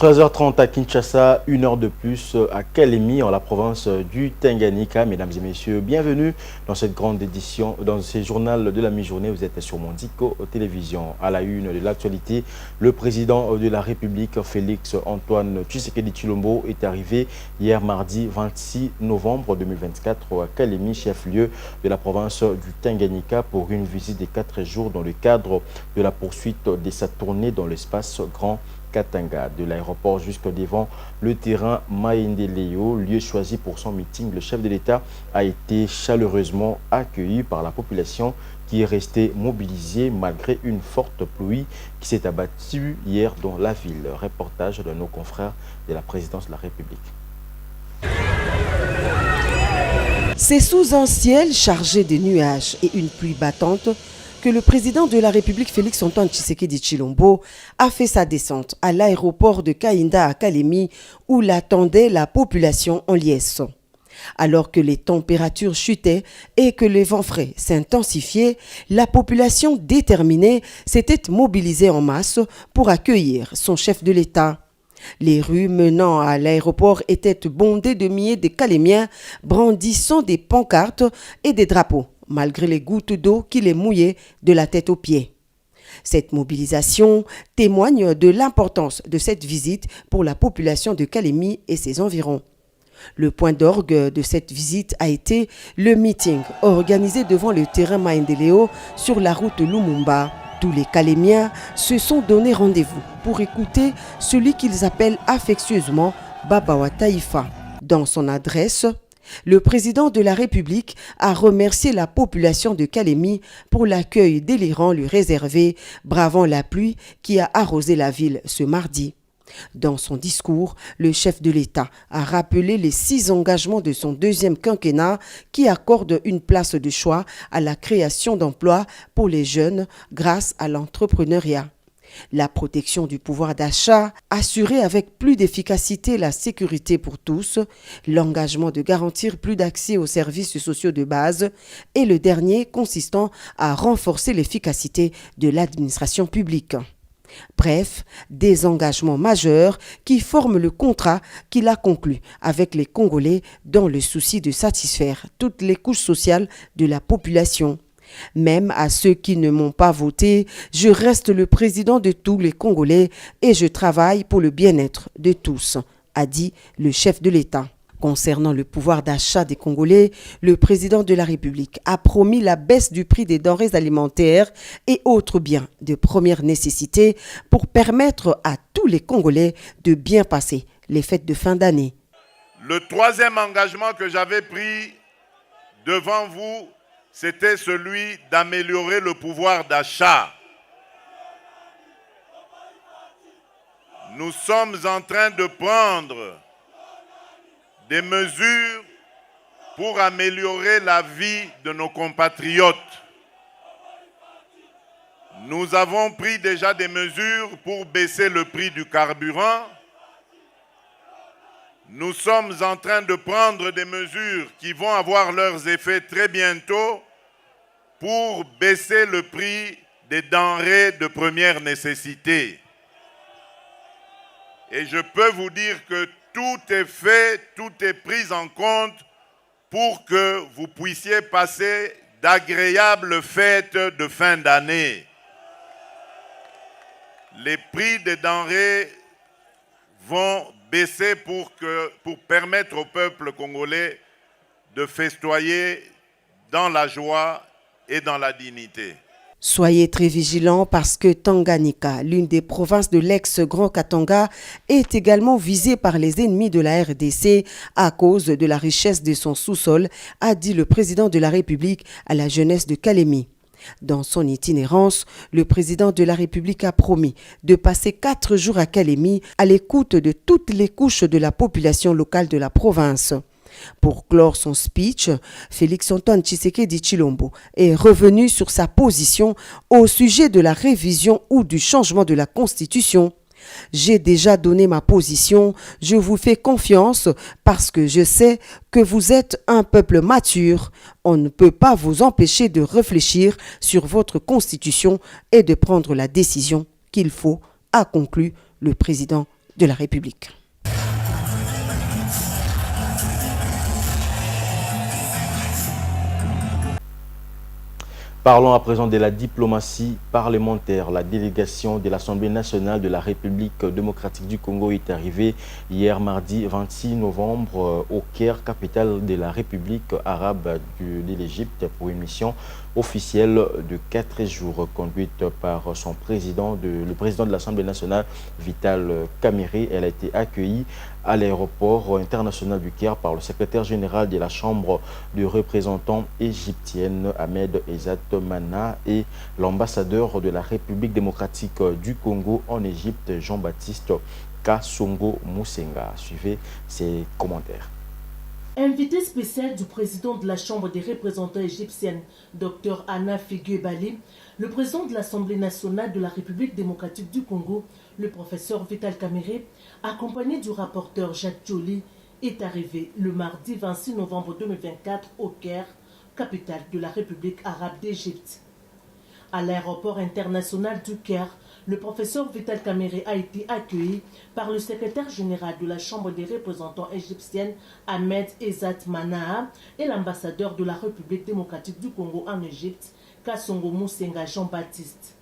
13h30 à Kinshasa, 1 heure de plus à Kalemi, en la province du Tanganyika. Mesdames et messieurs, bienvenue dans cette grande édition, dans ce journal de la mi-journée. Vous êtes sur Mondico Télévision. À la une de l'actualité, le président de la République, Félix Antoine Tshisekedi Tshilombo, est arrivé hier mardi 26 novembre 2024 à Kalemi, chef-lieu de la province du Tanganyika, pour une visite de 4 jours dans le cadre de la poursuite de sa tournée dans l'espace Grand Katanga. De l'aéroport jusqu'au devant le terrain Maendeleo, lieu choisi pour son meeting, le chef de l'État a été chaleureusement accueilli par la population qui est restée mobilisée malgré une forte pluie qui s'est abattue hier dans la ville. Reportage de nos confrères de la présidence de la République. C'est sous un ciel chargé de nuages et une pluie battante que le président de la République, Félix Antoine Tshisekedi Tshilombo, a fait sa descente à l'aéroport de Kainda à Kalemi, où l'attendait la population en liesse. Alors que les températures chutaient et que les vents frais s'intensifiaient, la population déterminée s'était mobilisée en masse pour accueillir son chef de l'État. Les rues menant à l'aéroport étaient bondées de milliers de Kalémiens brandissant des pancartes et des drapeaux, malgré les gouttes d'eau qui les mouillaient de la tête aux pieds. Cette mobilisation témoigne de l'importance de cette visite pour la population de Kalemi et ses environs. Le point d'orgue de cette visite a été le meeting organisé devant le terrain Maendeleo sur la route Lumumba. Tous les Kalémiens se sont donné rendez-vous pour écouter celui qu'ils appellent affectueusement Baba Taïfa. Dans son adresse, le président de la République a remercié la population de Kalemi pour l'accueil délirant lui réservé, bravant la pluie qui a arrosé la ville ce mardi. Dans son discours, le chef de l'État a rappelé les 6 engagements de son deuxième quinquennat qui accordent une place de choix à la création d'emplois pour les jeunes grâce à l'entrepreneuriat. La protection du pouvoir d'achat, assurer avec plus d'efficacité la sécurité pour tous, l'engagement de garantir plus d'accès aux services sociaux de base et le dernier consistant à renforcer l'efficacité de l'administration publique. Bref, des engagements majeurs qui forment le contrat qu'il a conclu avec les Congolais dans le souci de satisfaire toutes les couches sociales de la population. Même à ceux qui ne m'ont pas voté, je reste le président de tous les Congolais et je travaille pour le bien-être de tous, a dit le chef de l'État. Concernant le pouvoir d'achat des Congolais, le président de la République a promis la baisse du prix des denrées alimentaires et autres biens de première nécessité pour permettre à tous les Congolais de bien passer les fêtes de fin d'année. Le troisième engagement que j'avais pris devant vous, c'était celui d'améliorer le pouvoir d'achat. Nous sommes en train de prendre des mesures pour améliorer la vie de nos compatriotes. Nous avons pris déjà des mesures pour baisser le prix du carburant. Nous sommes en train de prendre des mesures qui vont avoir leurs effets très bientôt pour baisser le prix des denrées de première nécessité. Et je peux vous dire que tout est fait, tout est pris en compte pour que vous puissiez passer d'agréables fêtes de fin d'année. Les prix des denrées vont baisser pour permettre au peuple congolais de festoyer dans la joie et dans la dignité. Soyez très vigilants parce que Tanganyika, l'une des provinces de l'ex-Grand Katanga, est également visée par les ennemis de la RDC à cause de la richesse de son sous-sol, a dit le président de la République à la jeunesse de Kalemi. Dans son itinérance, le président de la République a promis de passer 4 jours à Kalemi à l'écoute de toutes les couches de la population locale de la province. Pour clore son speech, Félix Antoine Tshisekedi Tshilombo est revenu sur sa position au sujet de la révision ou du changement de la Constitution. J'ai déjà donné ma position, je vous fais confiance parce que je sais que vous êtes un peuple mature. On ne peut pas vous empêcher de réfléchir sur votre Constitution et de prendre la décision qu'il faut, a conclu le président de la République. Parlons à présent de la diplomatie parlementaire. La délégation de l'Assemblée nationale de la République démocratique du Congo est arrivée hier mardi 26 novembre au Caire, capitale de la République arabe de l'Égypte, pour une mission officielle de 4 jours conduite par son président, le président de l'Assemblée nationale, Vital Kamerhe. Elle a été accueillie à l'aéroport international du Caire par le secrétaire général de la Chambre de représentants égyptienne, Ahmed Ezzat Mana, et l'ambassadeur de la République démocratique du Congo en Égypte, Jean-Baptiste Kasongo Musenga. Suivez ses commentaires. Invité spécial du président de la Chambre des représentants égyptienne, Dr Anna Figuebali, le président de l'Assemblée nationale de la République démocratique du Congo, le professeur Vital Kamerhe, accompagné du rapporteur Jacques Joly, est arrivé le mardi 26 novembre 2024 au Caire, capitale de la République arabe d'Égypte. À l'aéroport international du Caire, le professeur Vital Kamerhe a été accueilli par le secrétaire général de la Chambre des représentants égyptienne, Ahmed Ezzat Mana, et l'ambassadeur de la République démocratique du Congo en Égypte, Kasongo Musenga Jean-Baptiste.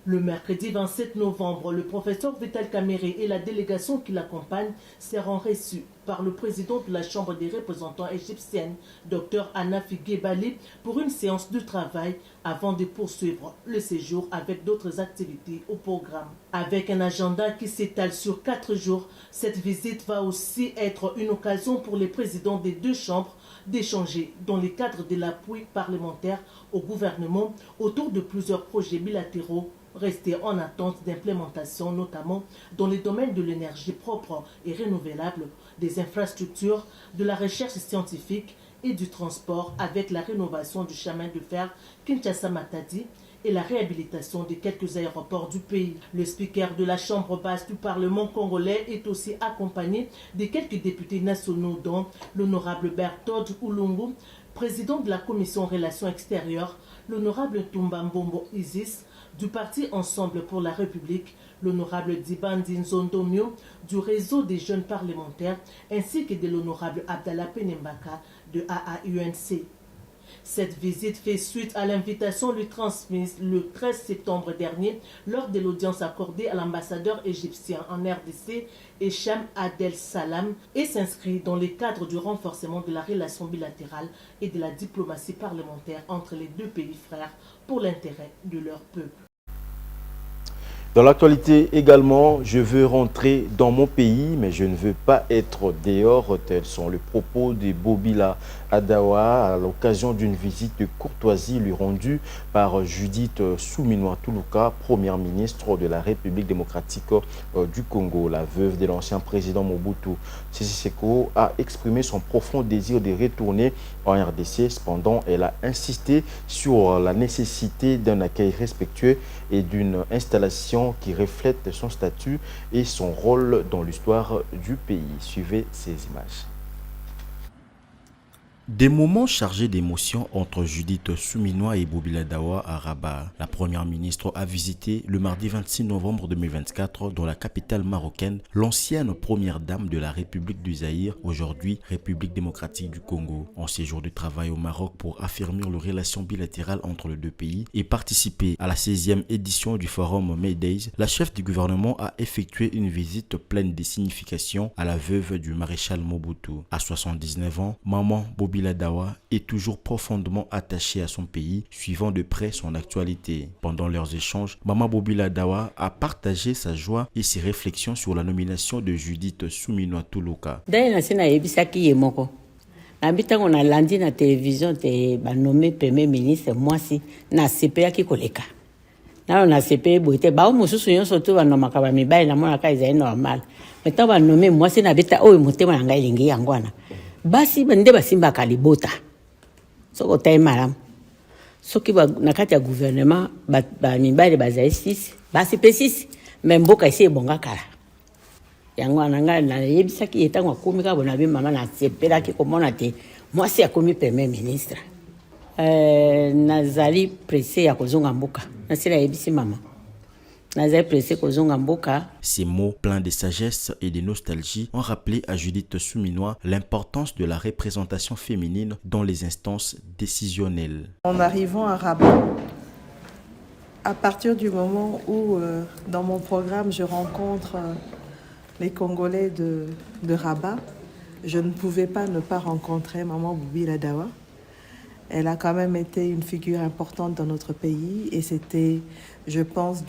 Le mercredi 27 novembre, le professeur Vital Kamerhe et la délégation qui l'accompagne seront reçus par le président de la Chambre des représentants égyptienne, Dr Anna Figuebali, pour une séance de travail avant de poursuivre le séjour avec d'autres activités au programme. Avec un agenda qui s'étale sur 4 jours, cette visite va aussi être une occasion pour les présidents des deux chambres d'échanger dans le cadre de l'appui parlementaire au gouvernement autour de plusieurs projets bilatéraux restés en attente d'implémentation, notamment dans les domaines de l'énergie propre et renouvelable, des infrastructures, de la recherche scientifique et du transport, avec la rénovation du chemin de fer Kinshasa-Matadi et la réhabilitation de quelques aéroports du pays. Le speaker de la Chambre basse du Parlement congolais est aussi accompagné de quelques députés nationaux, dont l'honorable Berthold Oulungu, président de la Commission Relations extérieures, l'honorable Tumba Mbombo Isis, du parti Ensemble pour la République, l'honorable Dibandi Nzondomio, du réseau des jeunes parlementaires, ainsi que de l'honorable Abdallah Penembaka de AAUNC. Cette visite fait suite à l'invitation lui transmise le 13 septembre dernier lors de l'audience accordée à l'ambassadeur égyptien en RDC, Echam Adel Salam, et s'inscrit dans le cadre du renforcement de la relation bilatérale et de la diplomatie parlementaire entre les deux pays frères pour l'intérêt de leur peuple. Dans l'actualité également, je veux rentrer dans mon pays, mais je ne veux pas être dehors. Tels sont les propos de Bobila Adawa à l'occasion d'une visite de courtoisie lui rendue par Judith Suminwa Tuluka, première ministre de la République démocratique du Congo. La veuve de l'ancien président Mobutu Sese Seko a exprimé son profond désir de retourner en RDC. Cependant, elle a insisté sur la nécessité d'un accueil respectueux et d'une installation qui reflète son statut et son rôle dans l'histoire du pays. Suivez ces images. Des moments chargés d'émotions entre Judith Suminwa et Bobila Adawa à Rabat. La première ministre a visité le mardi 26 novembre 2024 dans la capitale marocaine l'ancienne première dame de la République du Zaïre, aujourd'hui République démocratique du Congo. En séjour de travail au Maroc pour affermir les relations bilatérales entre les deux pays et participer à la 16e édition du forum May Days, la chef du gouvernement a effectué une visite pleine de signification à la veuve du maréchal Mobutu. À 79 ans, maman Bobila Adawa est toujours profondément attachée à son pays, suivant de près son actualité. Pendant leurs échanges, maman Bobila Adawa a partagé sa joie et ses réflexions sur la nomination de Judith Suminwa Tuluka. Nabitango na landi na télévision te ba nommé premier ministre mwasi na CPA ki koleka. Na na CPA boite ba mususu nyonso to ba nomaka ba mibali na mona ka ezali normal. Meto ba nommé mwasi na bita oyo motema na ngai lingi yangwana. Basi bande basimba kalibota. Soko tay malam. Soki ba na kati ya gouvernement ba mibali bazali 6, basi pe 6, mais mboka isi ebonga kala. Yango ananga na yebisaki etango akomika bona bi mama na sepela ki komona te mwasi akomi premier ministre. Nazali pressé ya kozonga mboka. Nasila yebisi mama. nazali pressé kozonga mboka. Ces mots pleins de sagesse et de nostalgie ont rappelé à Judith Souminois l'importance de la représentation féminine dans les instances décisionnelles. En arrivant à Rabat, à partir du moment où dans mon programme je rencontre les Congolais de Rabat, je ne pouvais pas ne pas rencontrer Maman Boubila Dawa. Elle a quand même été une figure importante dans notre pays et c'était, je pense,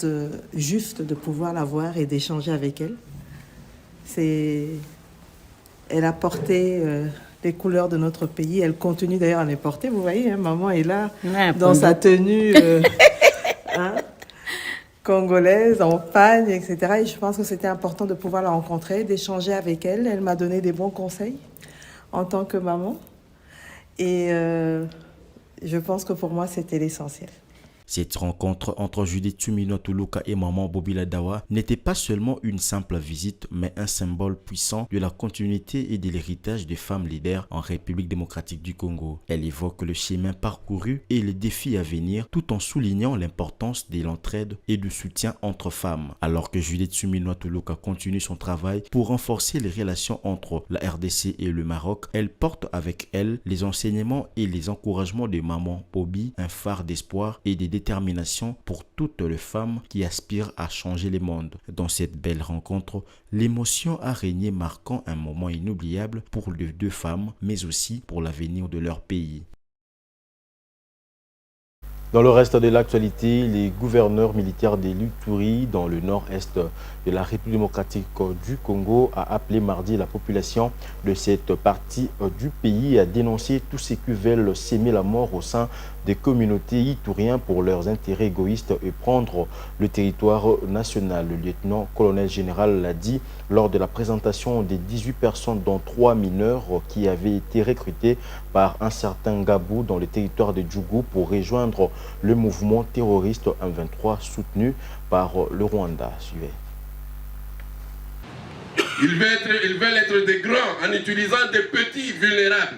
juste de pouvoir la voir et d'échanger avec elle. Elle a porté les couleurs de notre pays. Elle continue d'ailleurs à les porter. Vous voyez, hein, maman est là dans sa tenue congolaise, en pagne, etc. Et je pense que c'était important de pouvoir la rencontrer, d'échanger avec elle. Elle m'a donné des bons conseils en tant que maman. Et je pense que pour moi, c'était l'essentiel. Cette rencontre entre Judith Souminois Toulouka et Maman Boubila Dawa n'était pas seulement une simple visite, mais un symbole puissant de la continuité et de l'héritage des femmes leaders en République démocratique du Congo. Elle évoque le chemin parcouru et les défis à venir, tout en soulignant l'importance de l'entraide et du soutien entre femmes. Alors que Judith Souminois Toulouka continue son travail pour renforcer les relations entre la RDC et le Maroc, elle porte avec elle les enseignements et les encouragements de Maman Bobi, un phare d'espoir et de détermination pour toutes les femmes qui aspirent à changer le monde. Dans cette belle rencontre, l'émotion a régné, marquant un moment inoubliable pour les deux femmes, mais aussi pour l'avenir de leur pays. Dans le reste de l'actualité, les gouverneurs militaires de l'Ituri, dans le nord-est de la République démocratique du Congo, a appelé mardi la population de cette partie du pays à dénoncer tous ceux qui veulent s'aimer la mort au sein des communautés ituriennes pour leurs intérêts égoïstes et prendre le territoire national. Le lieutenant-colonel général l'a dit lors de la présentation des 18 personnes, dont 3 mineurs, qui avaient été recrutés par un certain Gabou dans le territoire de Djougou pour rejoindre le mouvement terroriste M23 soutenu par le Rwanda. Suivez. Ils veulent être des grands en utilisant des petits vulnérables.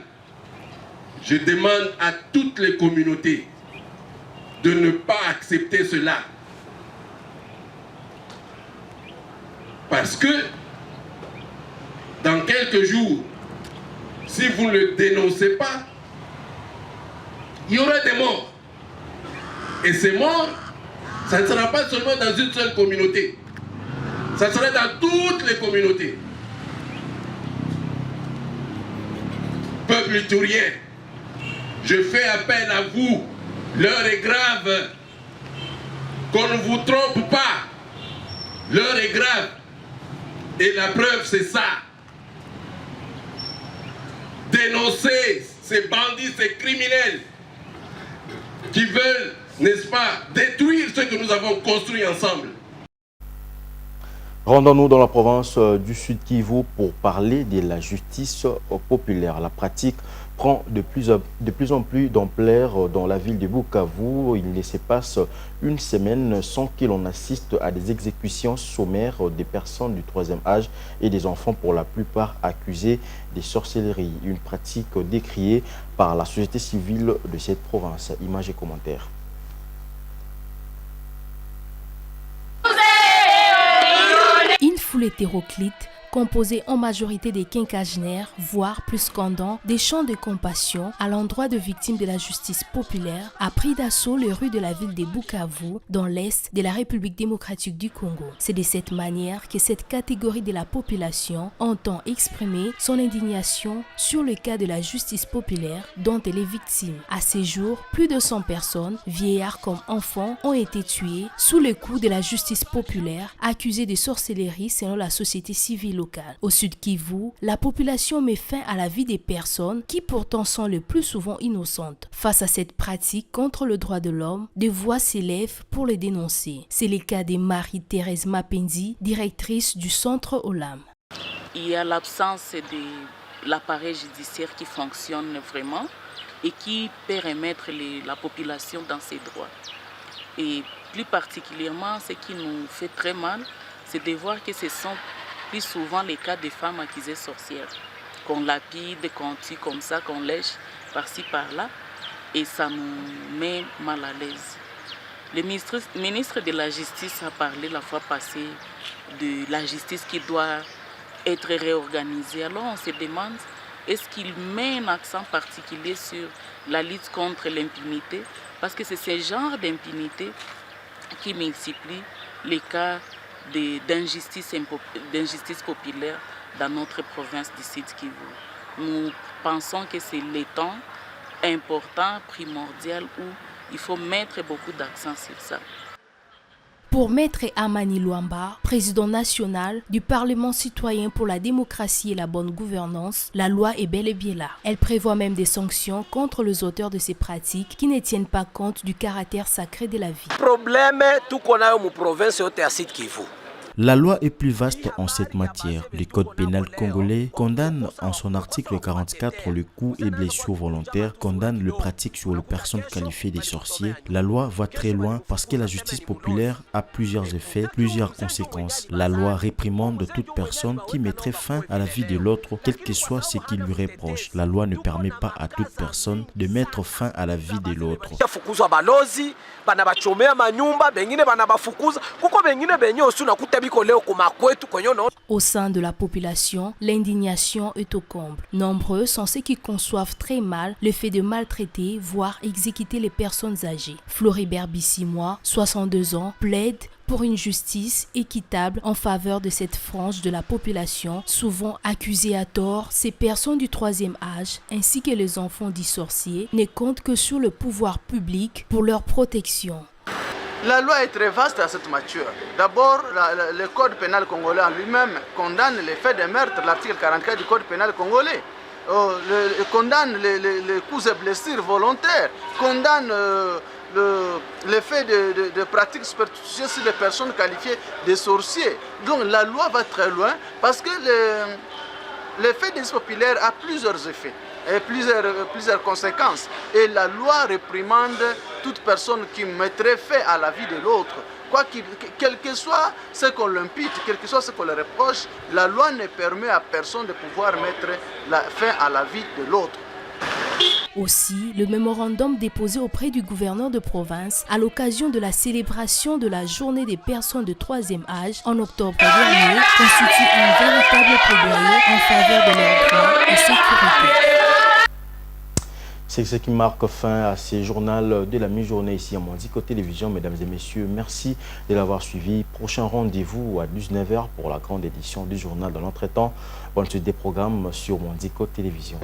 Je demande à toutes les communautés de ne pas accepter cela. Parce que dans quelques jours, si vous ne le dénoncez pas, il y aura des morts. Et ces morts, ça ne sera pas seulement dans une seule communauté. Ça sera dans toutes les communautés. Peuple iturien, je fais appel à vous. L'heure est grave. Qu'on ne vous trompe pas. L'heure est grave. Et la preuve, c'est ça. Dénoncer ces bandits, ces criminels qui veulent, n'est-ce pas, détruire ce que nous avons construit ensemble. Rendons-nous dans la province du Sud Kivu pour parler de la justice populaire. La pratique prend de plus en plus d'ampleur dans la ville de Bukavu. Il ne se passe une semaine sans que l'on assiste à des exécutions sommaires des personnes du 3e âge et des enfants, pour la plupart accusés de sorcellerie. Une pratique décriée par la société civile de cette province. Images et commentaires. Une foule hétéroclite, composée en majorité des quinquagénaires, voire plus scandants, des chants de compassion à l'endroit de victimes de la justice populaire, a pris d'assaut les rues de la ville de Bukavu, dans l'est de la République démocratique du Congo. C'est de cette manière que cette catégorie de la population entend exprimer son indignation sur le cas de la justice populaire dont elle est victime. À ce jour, plus de 100 personnes, vieillards comme enfants, ont été tués sous le coup de la justice populaire, accusées de sorcellerie selon la société civile locale. Au Sud Kivu, la population met fin à la vie des personnes qui pourtant sont le plus souvent innocentes. Face à cette pratique contre le droit de l'homme, des voix s'élèvent pour les dénoncer. C'est le cas de Marie-Thérèse Mapenzi, directrice du centre Olam. Il y a l'absence de l'appareil judiciaire qui fonctionne vraiment et qui peut remettre la population dans ses droits. Et plus particulièrement, ce qui nous fait très mal, c'est de voir que ce sont plus souvent les cas des femmes accusées sorcières, qu'on lapide, qu'on tue comme ça, qu'on lèche par-ci par-là, et ça nous met mal à l'aise. Le ministre de la Justice a parlé la fois passée de la justice qui doit être réorganisée. Alors on se demande, est-ce qu'il met un accent particulier sur la lutte contre l'impunité? Parce que c'est ce genre d'impunité qui multiplie les cas d'injustice populaire dans notre province du Sud Kivu. Nous pensons que c'est le temps important, primordial, où il faut mettre beaucoup d'accent sur ça. Pour Maître Amani Luamba, président national du Parlement citoyen pour la démocratie et la bonne gouvernance, la loi est bel et bien là. Elle prévoit même des sanctions contre les auteurs de ces pratiques qui ne tiennent pas compte du caractère sacré de la vie. Problème tout qu'on a en province au Sud Kivu. La loi est plus vaste en cette matière. Le code pénal congolais condamne en son article 44 le coup et blessure volontaire, condamne le pratique sur les personnes qualifiées des sorciers. La loi va très loin parce que la justice populaire a plusieurs effets, plusieurs conséquences. La loi réprimande toute personne qui mettrait fin à la vie de l'autre, quel que soit ce qui lui reproche. La loi ne permet pas à toute personne de mettre fin à la vie de l'autre. Au sein de la population, l'indignation est au comble. Nombreux sont ceux qui conçoivent très mal le fait de maltraiter, voire exécuter les personnes âgées. Floribert Bissimois, 62 ans, plaide pour une justice équitable en faveur de cette frange de la population, souvent accusée à tort. Ces personnes du troisième âge, ainsi que les enfants dits sorciers, ne comptent que sur le pouvoir public pour leur protection. La loi est très vaste à cette matière. D'abord, le code pénal congolais en lui-même condamne les faits de meurtre, l'article 44 du code pénal congolais. Condamne les coups et blessures volontaires, condamne le fait de pratiques superstitieuses sur les personnes qualifiées de sorciers. Donc la loi va très loin parce que l'effet des populaires a plusieurs effets et plusieurs conséquences. Et la loi réprimande toute personne qui mettrait fin à la vie de l'autre. Quel que soit ce qu'on l'impute, quel que soit ce qu'on le reproche, la loi ne permet à personne de pouvoir mettre fin à la vie de l'autre. Aussi, le mémorandum déposé auprès du gouverneur de province à l'occasion de la célébration de la journée des personnes de troisième âge en octobre dernier constitue un véritable plaidoyer en faveur de leurs droits et sécurité. C'est ce qui marque fin à ce journal de la mi-journée ici à Mondico Télévision. Mesdames et messieurs, merci de l'avoir suivi. Prochain rendez-vous à 19h pour la grande édition du journal dans notre temps. Bonne suite des programmes sur Mondico Télévision.